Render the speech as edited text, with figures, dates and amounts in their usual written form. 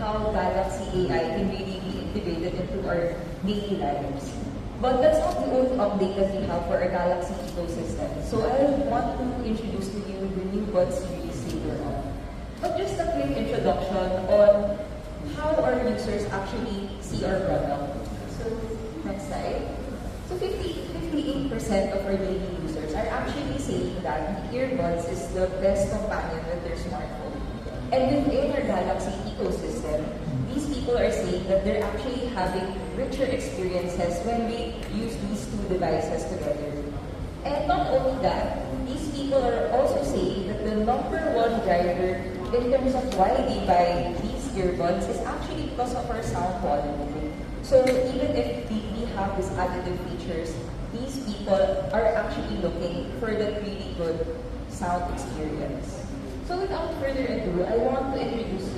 how Galaxy AI can really be integrated into our daily lives. But that's not the only update that we have for our Galaxy ecosystem. So I want to introduce to you the new Buds Series later on. But just a quick introduction on how our users actually see our product. So next slide. So 58% of our daily users are actually saying that the earbuds is the best companion with their smartphone. And within our Galaxy ecosystem, these people are saying that they're actually having richer experiences when we use these two devices together. And not only that, these people are also saying that the number one driver in terms of why they buy these earbuds is actually because of our sound quality. So even if we have these additive features, these people are actually looking for that really good sound experience. So without further ado, I want to introduce